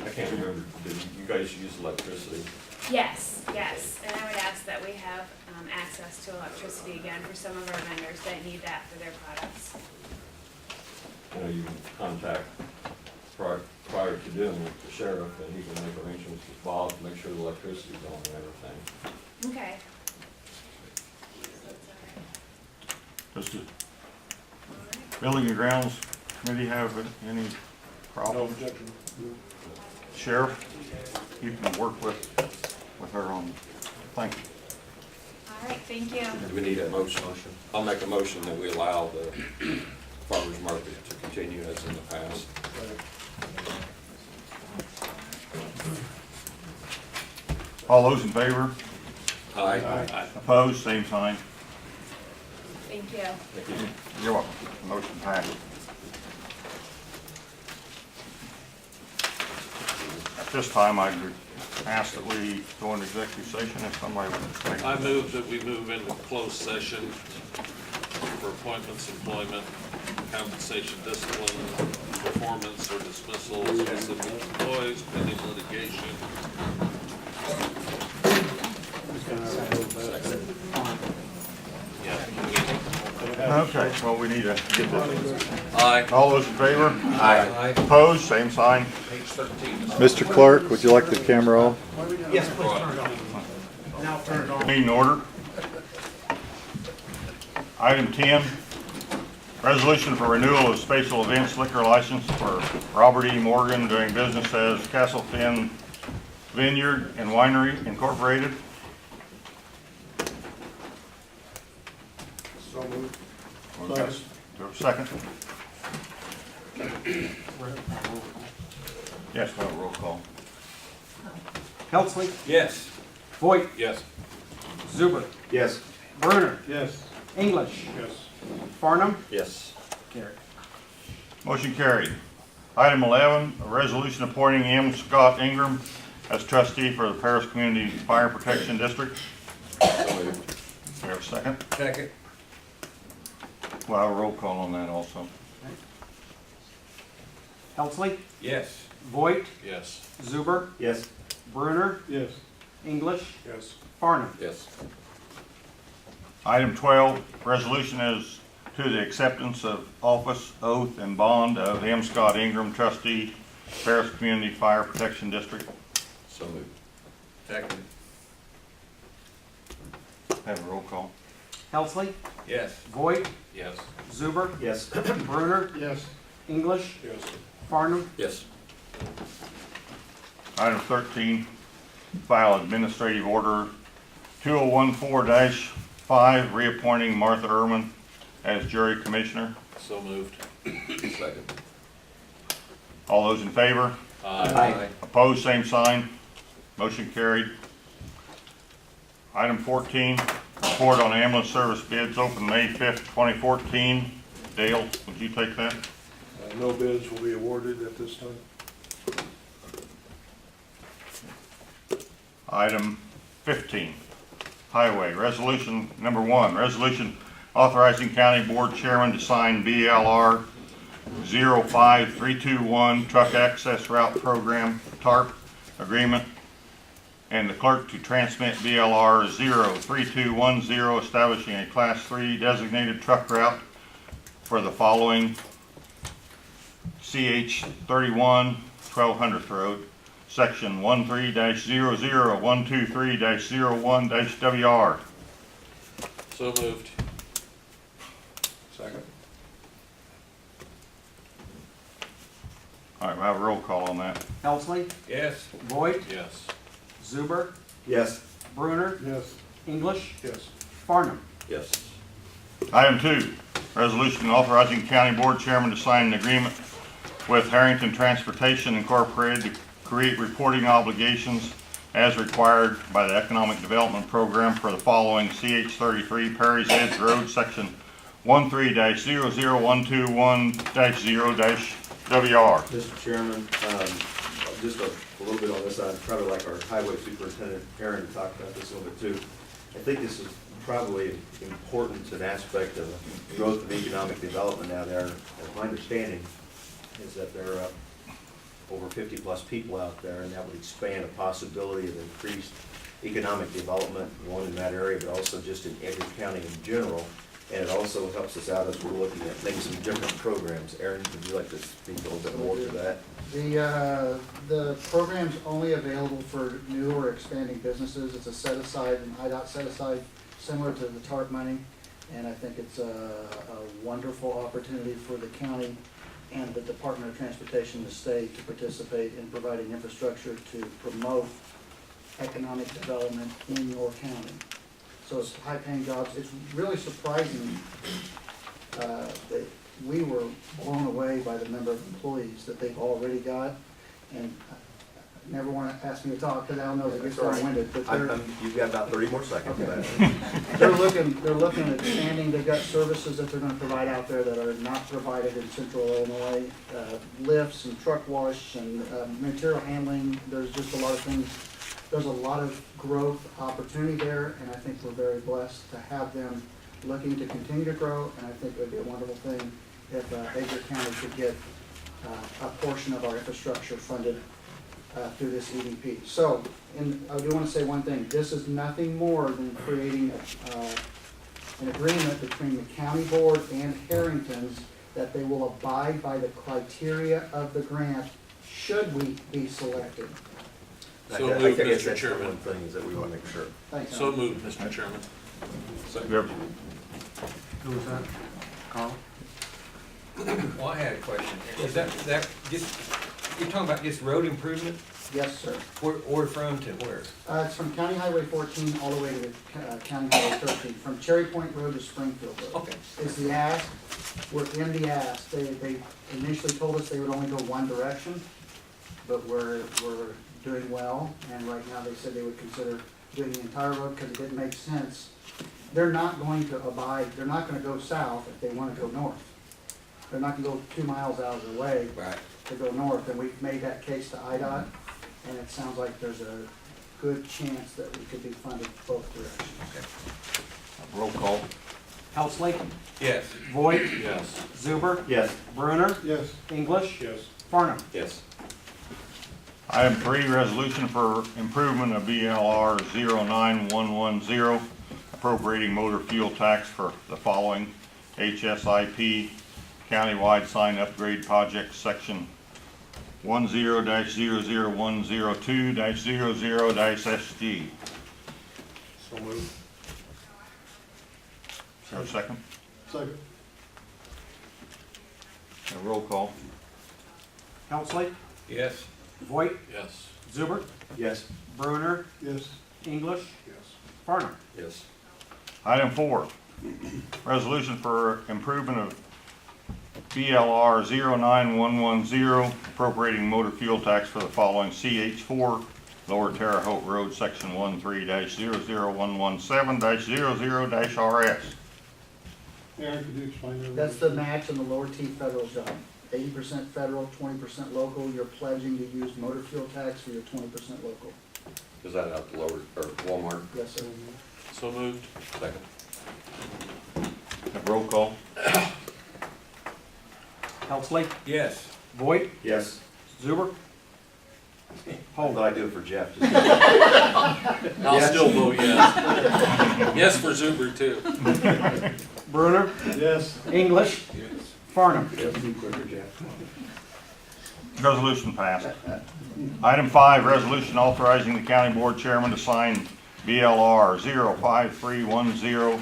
I can't remember, did you guys use electricity? Yes, yes, and I would ask that we have access to electricity again for some of our vendors that need that for their products. You can contact prior to doing it with the sheriff, and he can make arrangements with Bob to make sure the electricity's on and everything. Okay. Does the building and grounds committee have any problems? Sheriff, you can work with her on, thank you. All right, thank you. Do we need a motion? I'll make a motion that we allow the farmer's market to continue as in the past. All those in favor? Aye. Opposed, same sign. Thank you. You're welcome. Motion passed. At this time, I would ask that we go into executive session if somebody would like. I move that we move into closed session for appointments, employment, compensation, discipline, performance, or dismissal of specific employees, pending litigation. Yeah. Okay, well, we need to get this. Aye. All those in favor? Aye. Opposed, same sign. Page 13. Mr. Clark, would you like the camera on? Yes, please turn it on. Now turn it on. Meeting order. Item 10, resolution for renewal of special events liquor license for Robert E. Morgan doing business as Castle Finn Vineyard and Winery Incorporated. So moved. Do we have a second? Yes, we'll have a roll call. Helsley, Yes. Voigt, Yes. Zuber, Yes. Brunner, Yes. English, Yes. Farnum, Yes. carried. Motion carried. Item 11, a resolution appointing M. Scott Ingram as trustee for the Paris Community Fire Protection District. So moved. Do we have a second? Second. We'll have a roll call on that also. Helsley, Yes. Voigt, Yes. Zuber, Yes. Brunner, Yes. English, Yes. Farnum. Yes. Item 12, resolution is to the acceptance of office, oath, and bond of M. Scott Ingram, trustee, Paris Community Fire Protection District. So moved. Second. Have a roll call. Helsley, Yes. Voigt, Yes. Zuber, Yes. Brunner, Yes. English, Yes. Farnum. Yes. Item 13, file administrative order 2014-5, reappointing Martha Ehrman as jury commissioner. So moved. Second. All those in favor? Aye. Opposed, same sign. Motion carried. Item 14, report on ambulance service bids open May 5th, 2014. Dale, would you take that? No bids will be awarded at this time. Item 15, highway, resolution number 1, resolution authorizing county board chairman to sign BLR 05321 truck access route program TARP agreement, and the clerk to transmit BLR 03210 establishing a class 3 designated truck route for the following: CH 31 1200th Road, Section 13-00123-01-WR. So moved. Second. All right, we'll have a roll call on that. Helsley, Yes. Voigt, Yes. Zuber, Yes. Bruner, Yes. English, Yes. Farnum. Yes. Item 2, resolution authorizing county board chairman to sign an agreement with Harrington Transportation Incorporated to create reporting obligations as required by the Economic Development Program for the following: CH 33 Perry's Edge Road, Section 13-00121-0-WR. Mr. Chairman, just a little bit on this, I'd probably like our highway superintendent, Aaron, to talk about this a little bit too. I think this is probably important, an aspect of growth and economic development out there. My understanding is that there are over 50-plus people out there, and that would expand a possibility of increased economic development, one in that area, but also just in Edgar County in general. And it also helps us out as we're looking at maybe some different programs. Aaron, would you like to speak a little bit more to that? The program's only available for new or expanding businesses. It's a set aside, an IDOT set aside, similar to the TARP money. And I think it's a wonderful opportunity for the county and the Department of Transportation, the state, to participate in providing infrastructure to promote economic development in your county. So it's high-paying jobs. It's really surprising that we were blown away by the number of employees that they've already got. And I never want to ask me to talk because I don't know if it gets long-winded. But You've got about 30 more seconds. okay. They're looking at expanding. They've got services that they're going to provide out there that are not provided in central Illinois. Lifts and truck wash and material handling. There's just a lot of things. There's a lot of growth opportunity there, and I think we're very blessed to have them looking to continue to grow, and I think it would be a wonderful thing if Edgar County could get a portion of our infrastructure funded through this EDP. So, and I do want to say one thing. This is nothing more than creating an agreement between the county board and Harrington's that they will abide by the criteria of the grant should we be selected. So moved, I guess Mr. that's the Chairman. one thing is that we want to make sure. Thanks. So moved, Mr. Chairman. Yep. Who was that? Carl? Well, I had a question. Is that just, you're talking about just road improvement? Yes, sir. Where from to where? It's from County Highway 14 all the way to the County Highway 13, from Cherry Point Road to Springfield Road. Okay. Is the ask, we're in the ask. They initially told us they would only go one direction, but we're doing well, and right now they said they would consider doing the entire road because it didn't make sense. They're not going to abide, they're not gonna go south if they wanna go north. They're not gonna go 2 miles out of their way Right. to go north, and we've made that case to IDOT, and it sounds like there's a good chance that we could be funded both directions. Roll call. Helsley, Yes. Voigt, Yes. Zuber, Yes. Bruner, Yes. English, Yes. Farnum. Yes. Item 3, resolution for improvement of BLR 09110, appropriating motor fuel tax for the following: HSIP countywide sign upgrade project, section 10-00102-00-SG. So moved. Is there a second? Second. A roll call. Helsley, Yes. Voigt, Yes. Zuber, Yes. Bruner, Yes. English, Yes. Farnum. Yes. Item 4, resolution for improvement of BLR 09110, appropriating motor fuel tax for the following: CH4 Lower Terre Haute Road, Section 13-00117-00-RS. Aaron, could you explain that? That's the match and the lower T federal job. 80% federal, 20% local. You're pledging to use motor fuel tax for your 20% local. Is that out the lower, or Walmart? Yes, sir. So moved. Second. Have roll call. Helsley, Yes. Voight, Yes. Zuber, How did I do it for Jeff? I'll still vote yes. Yes for Zuber too. Brunner, Yes. English, Farnum. Be quicker, Jeff. Resolution passed. Item 5, resolution authorizing the county board chairman to sign BLR 05310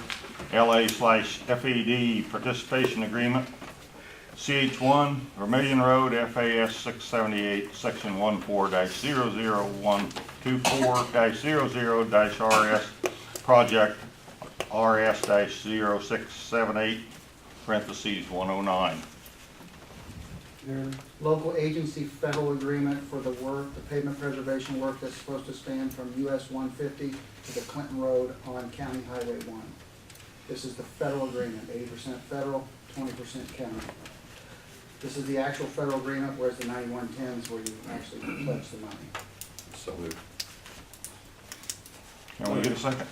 LA/FED participation agreement. CH1 Vermillion Road, FAS 678, Section 14-00124-00-RS, project RS-0678, parentheses 109. Aaron? Local agency federal agreement for the work, the pavement preservation work that's supposed to span from US 150 to the Clinton Road on County Highway 1. This is the federal agreement, 80% federal, 20% county. This is the actual federal agreement, whereas the 9110s where you actually pledge the money. So moved. Can we get a second?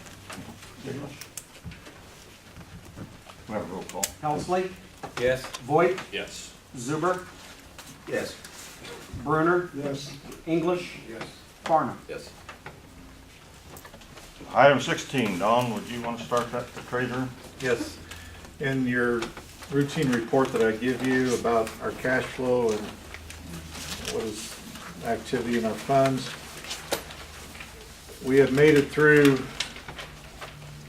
We have a roll call. Helsley, Yes. Voight, Yes. Zuber, Yes. Brunner, Yes. English, Yes. Farnum. Yes. Item 16, Don, would you want to start that, the treasurer? Yes. In your routine report that I give you about our cash flow and what is activity in our funds, we have made it through,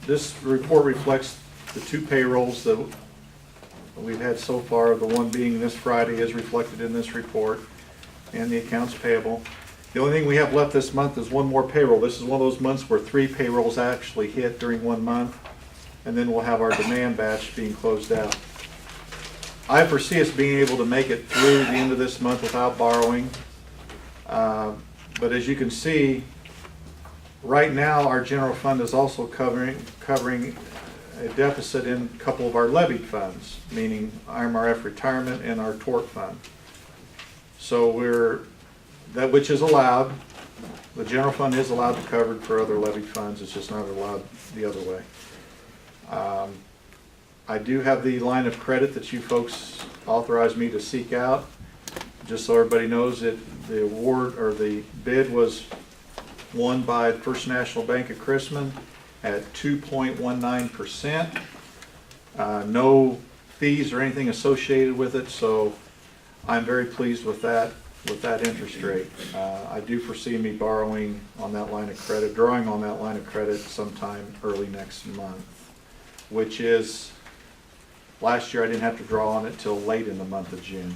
this report reflects the 2 payrolls that we've had so far, the one being this Friday is reflected in this report, and the accounts payable. The only thing we have left this month is 1 more payroll. This is one of those months where 3 payrolls actually hit during 1 month, and then we'll have our demand batch being closed out. I foresee us being able to make it through the end of this month without borrowing. But as you can see, right now, our general fund is also covering a deficit in a couple of our levied funds, meaning IMRF retirement and our tort fund. So that which is allowed, the general fund is allowed to cover for other levied funds, it's just not allowed the other way. I do have the line of credit that you folks authorized me to seek out. Just so everybody knows that the award or the bid was won by First National Bank of Chrisman at 2.19%. No fees or anything associated with it, so I'm very pleased with that interest rate. I do foresee me borrowing on that line of credit, drawing on that line of credit sometime early next month, which is, last year I didn't have to draw on it till late in the month of June.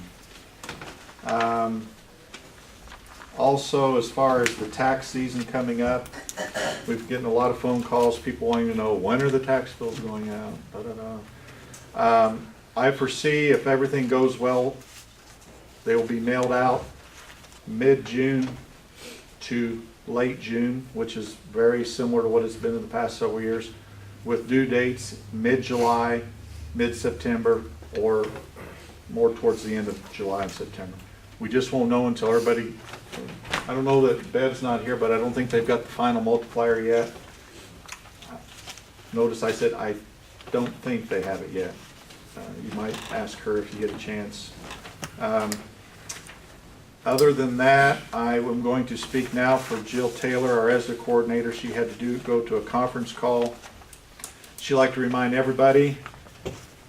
Also, as far as the tax season coming up, we've been getting a lot of phone calls, people wanting to know when are the tax bills going out, I foresee if everything goes well, they will be mailed out mid-June to late June, which is very similar to what it's been in the past several years, with due dates mid-July, mid-September, or more towards the end of July and September. We just won't know until everybody, I don't know that Bev's not here, but I don't think they've got the final multiplier yet. Notice I said I don't think they have it yet. You might ask her if you get a chance. Other than that, I am going to speak now for Jill Taylor, our ESDA coordinator. She had to go to a conference call. She'd like to remind everybody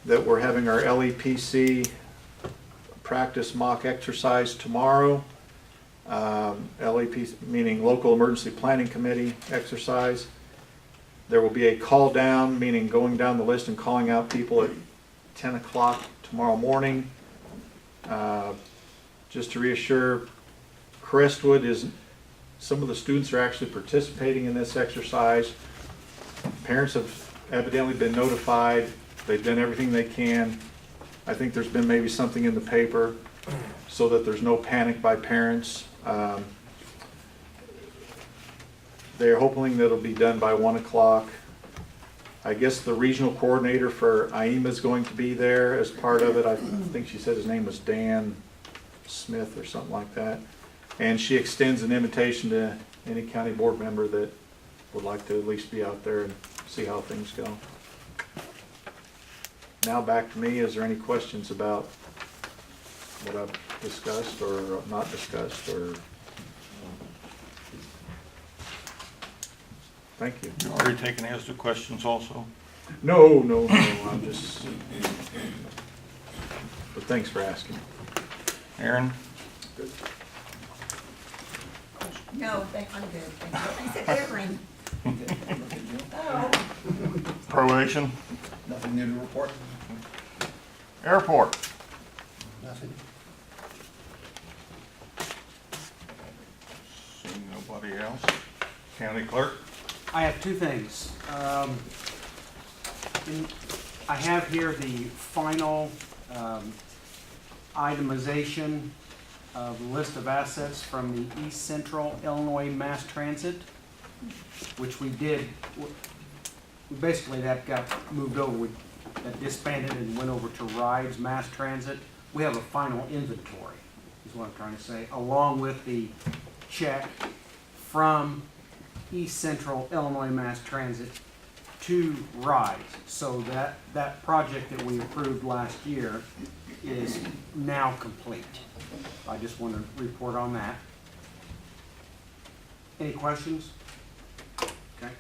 that we're having our LEPC practice mock exercise tomorrow. LEPC meaning Local Emergency Planning Committee exercise. There will be a call down, meaning going down the list and calling out people at 10 o'clock tomorrow morning. Just to reassure, Crestwood is, some of the students are actually participating in this exercise. Parents have evidently been notified. They've done everything they can. I think there's been maybe something in the paper so that there's no panic by parents. they're hoping that it'll be done by 1 o'clock. I guess the regional coordinator for IEMA is going to be there as part of it. I think she said his name was Dan Smith or something like that. And she extends an invitation to any county board member that would like to at least be out there and see how things go. Now back to me. Is there any questions about what I've discussed or not discussed, or? Thank you. You already taken as to questions also? No, I'm just, but thanks for asking. Aaron? No, I'm good, thank you. I said Aaron. Oh. Probation? Nothing new to report? Airport? Nothing. Seeing nobody else. County clerk? I have two things. I have here the final itemization of the list of assets from the East Central Illinois Mass Transit, which we did, basically that got moved over, that disbanded and went over to Rides Mass Transit. We have a final inventory, is what I'm trying to say, along with the check from East Central Illinois Mass Transit to Rides. So that project that we approved last year is now complete. I just want to report on that. Any questions? Okay.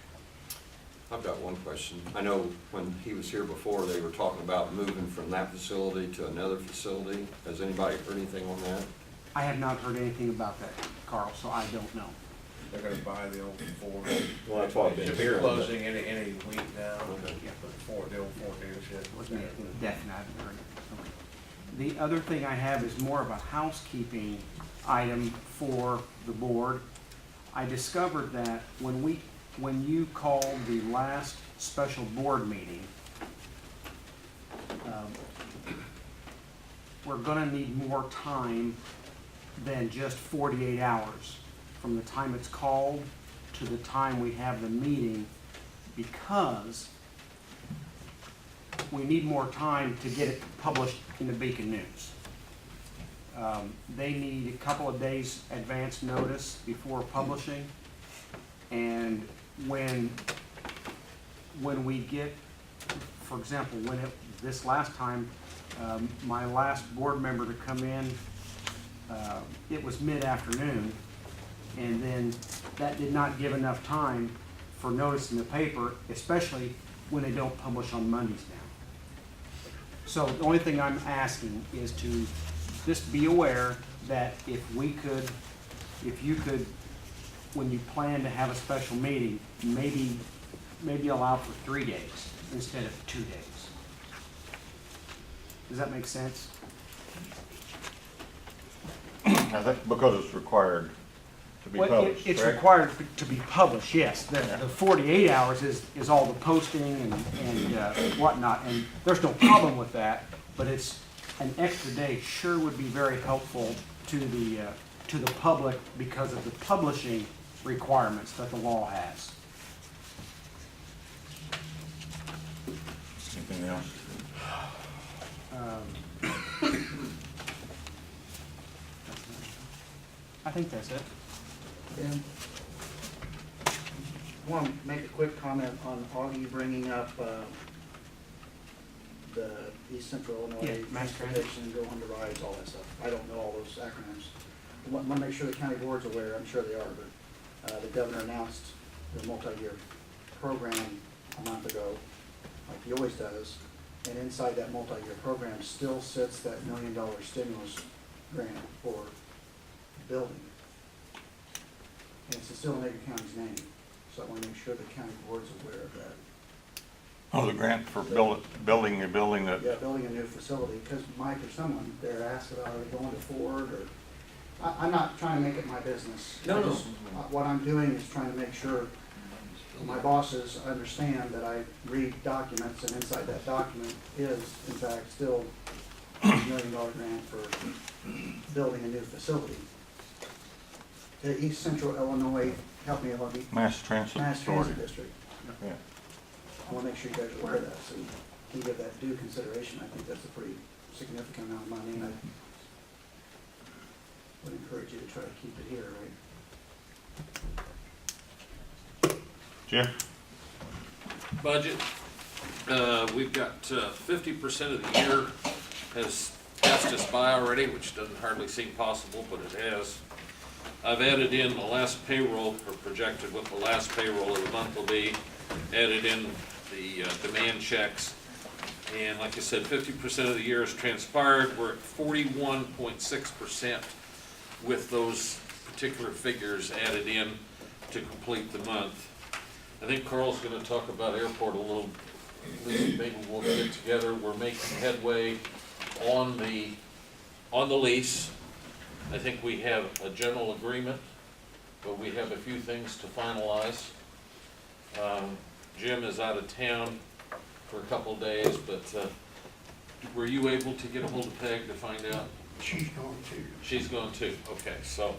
I've got one question. I know when he was here before, they were talking about moving from that facility to another facility. Has anybody heard anything on that? I have not heard anything about that, Carl, so I don't know. They're gonna buy the old Ford. Well, that's what I've been Should be hearing. closing any week now. Okay. But Ford, the old Ford dealership. Wasn't anything definite, I haven't heard it. Okay. The other thing I have is more of a housekeeping item for the board. I discovered that when you called the last special board meeting, we're gonna need more time than just 48 hours from the time it's called to the time we have the meeting, because we need more time to get it published in the Beacon News. They need a couple of days advance notice before publishing, and when we get, for example, this last time, my last board member to come in, it was mid-afternoon, and then that did not give enough time for notice in the paper, especially when they don't publish on Mondays now. So the only thing I'm asking is to just be aware that if you could, when you plan to have a special meeting, maybe allow for 3 days instead of 2 days. Does that make sense? I think because it's required to be Well, published, it's correct? required to be published, yes. The 48 hours is all the posting and whatnot, and there's no problem with that, but it's an extra day sure would be very helpful to the public because of the publishing requirements that the law has. Anything else? I think that's it. Ben, I want to make a quick comment on Augie bringing up the East Central Illinois Yeah, mass transit. transportation, go on to rides, all that stuff. I don't know all those acronyms. I want to make sure the county board's aware, I'm sure they are, but the governor announced the multi-year program a month ago, like he always does, and inside that multi-year program still sits that $1 million stimulus grant for building. And it's still in Edgar County's name, so I want to make sure the county board's aware of that. Oh, the grant for building a building that, Yeah, building a new facility, because Mike or someone there asked about, are we going to Ford, or, I'm not trying to make it my business. No, no. What I'm doing is trying to make sure my bosses understand that I read documents, and inside that document is, in fact, still a $1 million grant for building a new facility. The East Central Illinois help me out, Mass Transit Mass Authority. Transit District. Yeah. I wanna make sure you guys are aware of that, so you can give that due consideration. I think that's a pretty significant amount of money, and I would encourage you to try to keep it here, right? Jim? Budget, we've got 50% of the year has passed us by already, which doesn't hardly seem possible, but it has. I've added in the last payroll, or projected what the last payroll of the month will be, added in the demand checks. And like I said, 50% of the year has transpired. We're at 41.6% with those particular figures added in to complete the month. I think Carl's gonna talk about airport a little, maybe we'll get together. We're making headway on the lease. I think we have a general agreement, but we have a few things to finalize. Jim is out of town for a couple of days, but were you able to get a hold of Peg to find out? She's going to. She's going to, okay, so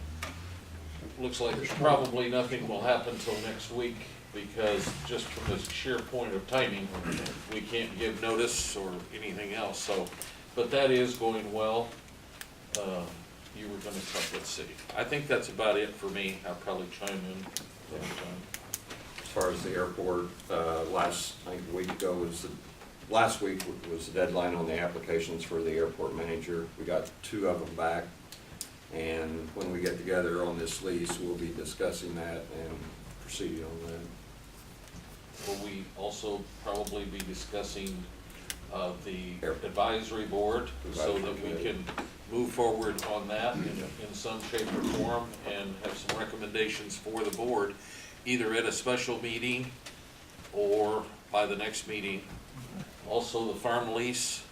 looks like probably nothing will happen till next week, because just from the sheer point of timing, we can't give notice or anything else, so, but that is going well. You were gonna talk, let's see, I think that's about it for me. I'll probably chime in anytime. As far as the airport, I think a week ago last week was the deadline on the applications for the airport manager. We got 2 of them back. And when we get together on this lease, we'll be discussing that and proceeding on that. Will we also probably be discussing the advisory board, so that we can move forward on that in some shape or form, and have some recommendations for the board, either at a special meeting or by the next meeting. Also, the farm lease,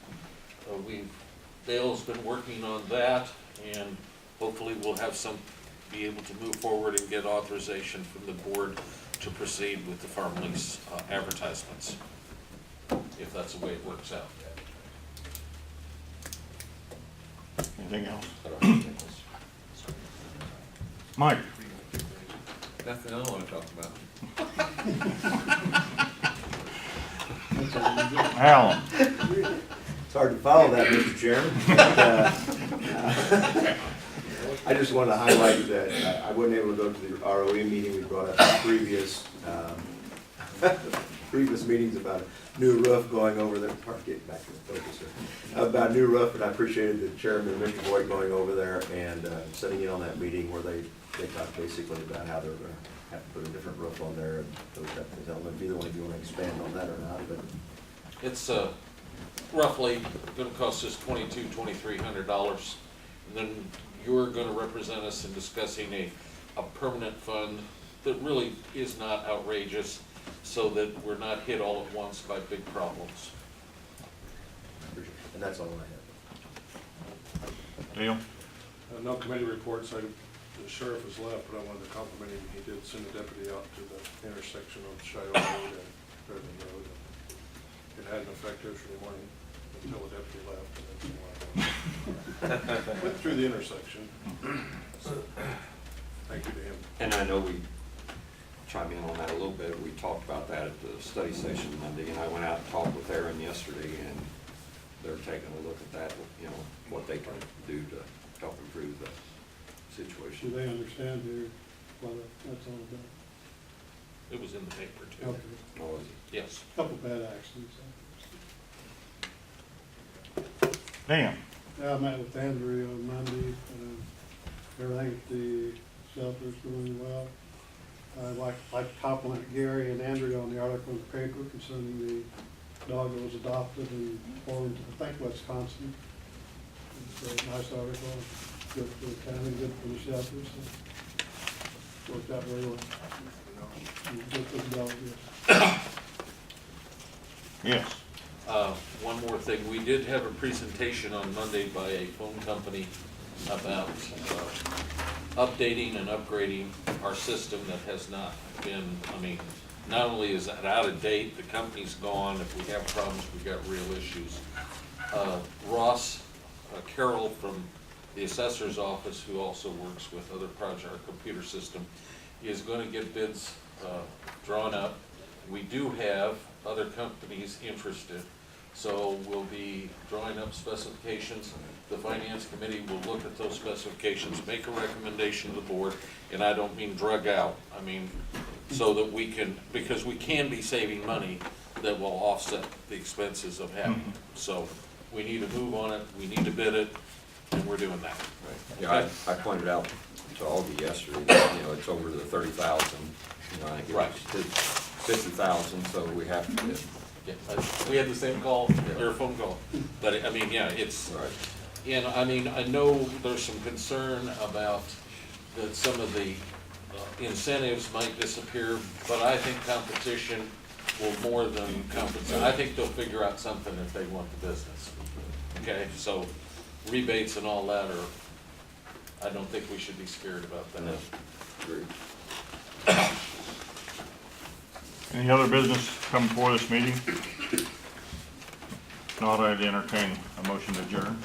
Dale's been working on that, and hopefully we'll have be able to move forward and get authorization from the board to proceed with the farm lease advertisements, if that's the way it works out. Anything else? Mike? Nothing I want to talk about. Alan? It's hard to follow that, Mr. Chairman. I just wanted to highlight that I wasn't able to go to the ROE meeting. We brought up in previous meetings about a new roof going over there. Hard to get back to the focus here. About new roof, and I appreciated the chairman, Mr. Boyd, going over there and sitting in on that meeting where they talked basically about how they're going to have to put a different roof on there and those type of things. I don't know if either one of you want to expand on that or not, but. It's roughly gonna cost us $2,200–2,300. And then you're gonna represent us in discussing a permanent fund that really is not outrageous, so that we're not hit all at once by big problems. And that's all I have. Dale? No committee reports. The sheriff has left, but I wanted to compliment him. He did send a deputy out to the intersection of Shiloh Road and Fairview Road. It had an effect yesterday morning until the deputy left, and then went through the intersection. So, thank you to him. And I know we chime in on that a little bit. We talked about that at the study session Monday, and I went out and talked with Aaron yesterday, and they're taking a look at that, what they can do to help improve the situation. Do they understand here what that's all about? It was in the paper too. Okay. Oh, is it? Yes. Couple bad accidents. Dan? Yeah, I met with Andrew on Monday. Everything at the shelter's going well. I'd like to compliment Gary and Andrew on the article in the paper concerning the dog that was adopted and born to, I think, Wisconsin. It's a nice article, good for the county, good for the shelters. So worked out very well. Good for the dog, yes. Yes. One more thing, we did have a presentation on Monday by a phone company about updating and upgrading our system that has not been, not only is that out of date, the company's gone. If we have problems, we've got real issues. Ross Carroll from the assessor's office, who also works with other projects, our computer system, is gonna get bids drawn up. We do have other companies interested, so we'll be drawing up specifications. The finance committee will look at those specifications, make a recommendation to the board, and I don't mean drug out, I mean, so that we can, because we can be saving money that will offset the expenses of having it. So we need to move on it, we need to bid it, and we're doing that. Yeah, I pointed out to Augie yesterday, that, you know, it's over the 30,000, you know, I think it Right. was 50,000, so we have to bid. Yeah, we had the same call, or phone call, but I mean, yeah, it's, Right. and I mean, I know there's some concern about that some of the incentives might disappear, but I think competition will more than compensate. I think they'll figure out something if they want the business. Okay, so rebates and all that are, I don't think we should be scared about that. No, agreed. Any other business come before this meeting? If not, I'd entertain a motion to adjourn.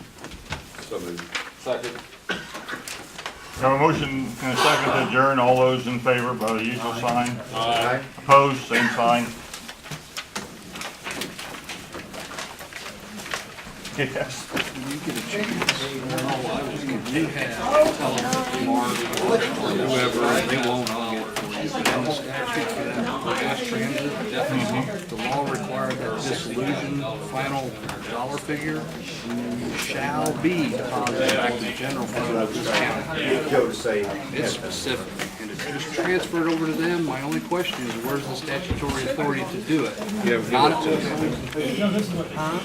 So moved. Second. We have a motion and a second to adjourn. All those in favor by the usual sign. Aye. Opposed, same sign. Yes. Whoever, they won't, I'll get it for you. But in the statute for that mass transit, the law requires that dissolution, final dollar figure shall be deposited back to the general fund of this county. Joe to say, It's specific, and it's just transferred over to them. My only question is, where's the statutory authority to do it? Not to them.